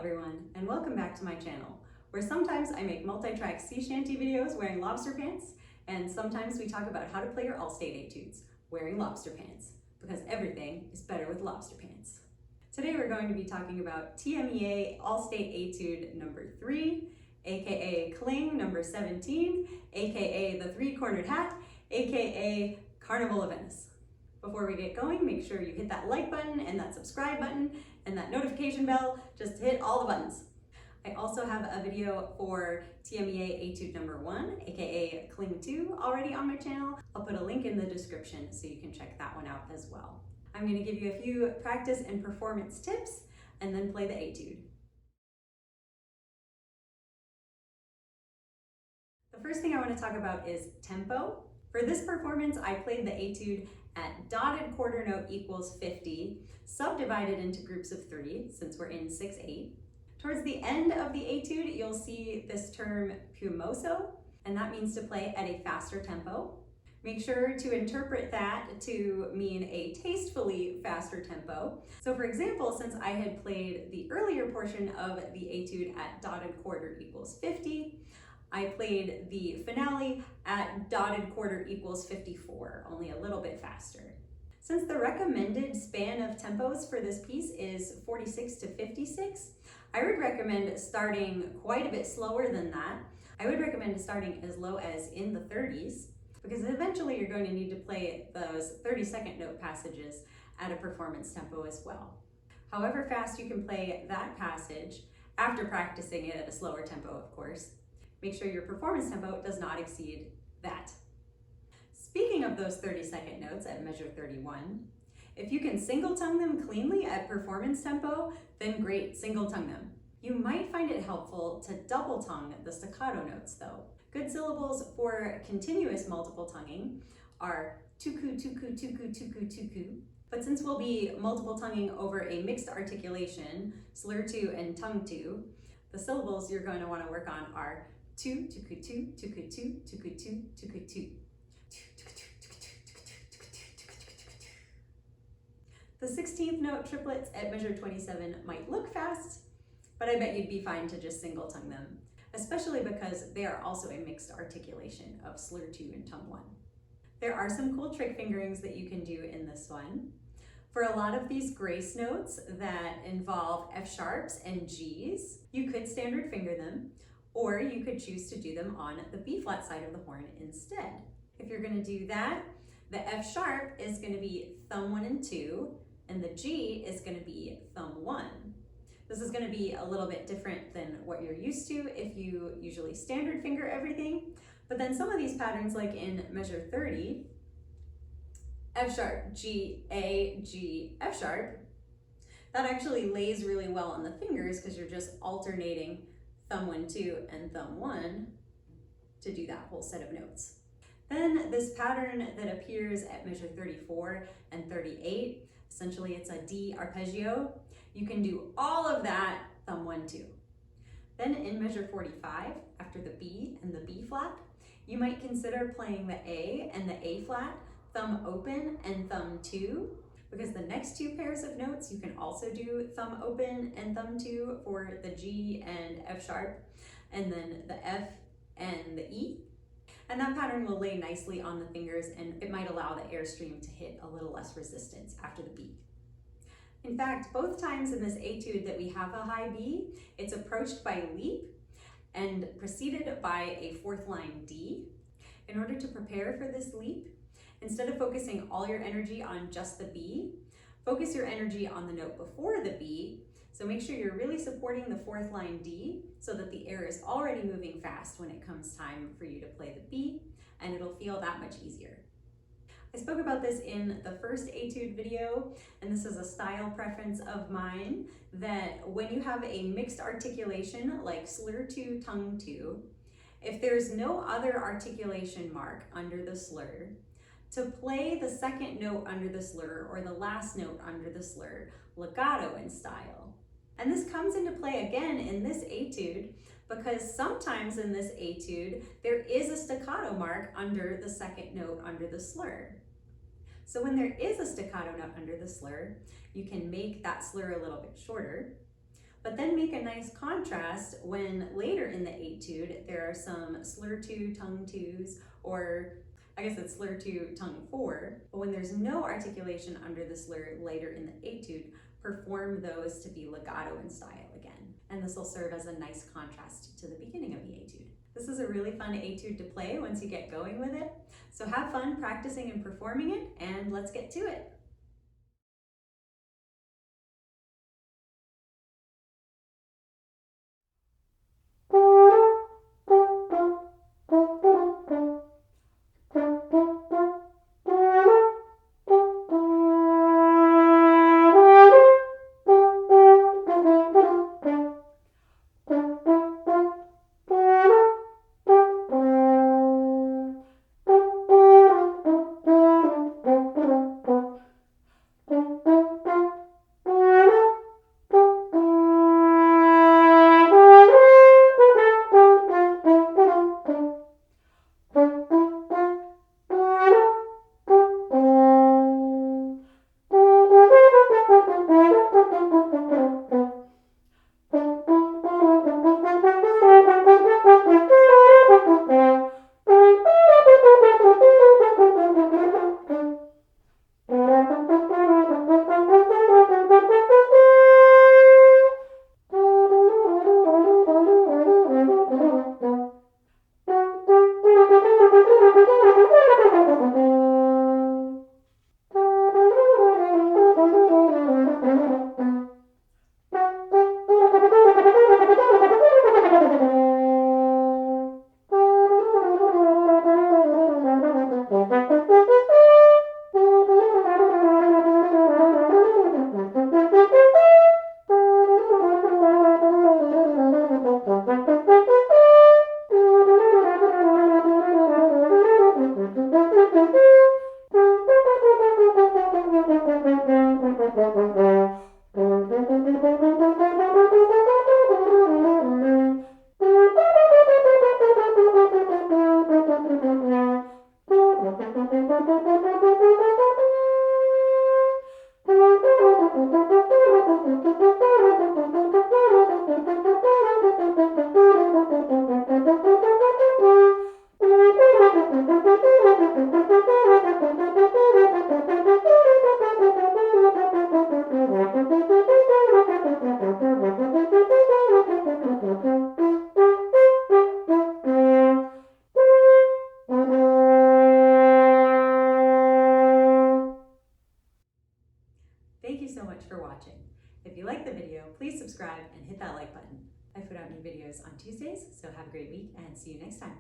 everyone, and welcome back to my channel, where sometimes I make multi-track sea shanty videos wearing lobster pants, and sometimes we talk about how to play your All-State Etudes wearing lobster pants, because everything is better with lobster pants. Today we're going to be talking about TMEA All-State Etude number 3, aka Kling number 17, aka the three-cornered hat, aka Carnival of Venice. Before we get going, make sure you hit that like button and that subscribe button and that notification bell. Just hit all the buttons. I also have a video for TMEA Etude number 1, aka Kling 2, already on my channel. I'll put a link in the description so you can check that one out as well. I'm going to give you a few practice and performance tips and then play the etude. The first thing I want to talk about is tempo. For this performance, I played the etude at dotted quarter note equals 50, subdivided into groups of 3, since we're in 6/8. Towards the end of the etude, you'll see this term piumoso, and that means to play at a faster tempo. Make sure to interpret that to mean a tastefully faster tempo. So for example, since I had played the earlier portion of the etude at dotted quarter equals 50, I played the finale at dotted quarter equals 54, only a little bit faster. Since the recommended span of tempos for this piece is 46 to 56, I would recommend starting quite a bit slower than that. I would recommend starting as low as in the 30s, because eventually you're going to need to play those 30-second note passages at a performance tempo as well. However fast you can play that passage, after practicing it at a slower tempo, of course, make sure your performance tempo does not exceed that. Speaking of those 30-second notes at measure 31, if you can single tongue them cleanly at performance tempo, then great, single tongue them. You might find it helpful to double tongue the staccato notes though. Good syllables for continuous multiple tonguing are tuku, tuku, tuku, tuku, tuku. But since we'll be multiple tonguing over a mixed articulation, slur tu and tongue tu, the syllables you're going to want to work on are tu, tuku tu, tuku tu, tuku tu, tuku tu. The 16th note triplets at measure 27 might look fast, but I bet you'd be fine to just single tongue them, especially because they are also a mixed articulation of slur 2 and tongue 1. There are some cool trick fingerings that you can do in this one. For a lot of these grace notes that involve F sharps and Gs, you could standard finger them, or you could choose to do them on the B flat side of the horn instead. If you're going to do that, the F sharp is going to be thumb 1 and 2, and the G is going to be thumb 1. This is going to be a little bit different than what you're used to if you usually standard finger everything, but then some of these patterns, like in measure 30, F sharp, G, A, G, F sharp, that actually lays really well on the fingers because you're just alternating thumb 1, 2, and thumb 1 to do that whole set of notes. Then this pattern that appears at measure 34 and 38, essentially it's a D arpeggio. You can do all of that thumb 1, 2. Then in measure 45, after the B and the B flat, you might consider playing the A and the A flat, thumb open and thumb 2, because the next two pairs of notes you can also do thumb open and thumb 2 for the G and F sharp, and then the F and the E. And that pattern will lay nicely on the fingers, and it might allow the airstream to hit a little less resistance after the beat. In fact, both times in this etude that we have a high B, it's approached by leap and preceded by a fourth line D. In order to prepare for this leap, instead of focusing all your energy on just the B, focus your energy on the note before the B. So make sure you're really supporting the fourth line D so that the air is already moving fast when it comes time for you to play the B, and it'll feel that much easier. I spoke about this in the first etude video, and this is a style preference of mine, that when you have a mixed articulation like slur 2, tongue 2, if there's no other articulation mark under the slur, to play the second note under the slur or the last note under the slur legato in style. And this comes into play again in this etude because sometimes in this etude there is a staccato mark under the second note under the slur. So when there is a staccato note under the slur, you can make that slur a little bit shorter, but then make a nice contrast when later in the etude there are some slur 2, tongue 2s, or I guess it's slur 2, tongue 4, but when there's no articulation under the slur later in the etude, perform those to be legato in style again. And this will serve as a nice contrast to the beginning of the etude. This is a really fun etude to play once you get going with it. So have fun practicing and performing it, and let's get to it. Thank you so much for watching. If you like the video, please subscribe and hit that like button. I put out new videos on Tuesdays, so have a great week and see you next time.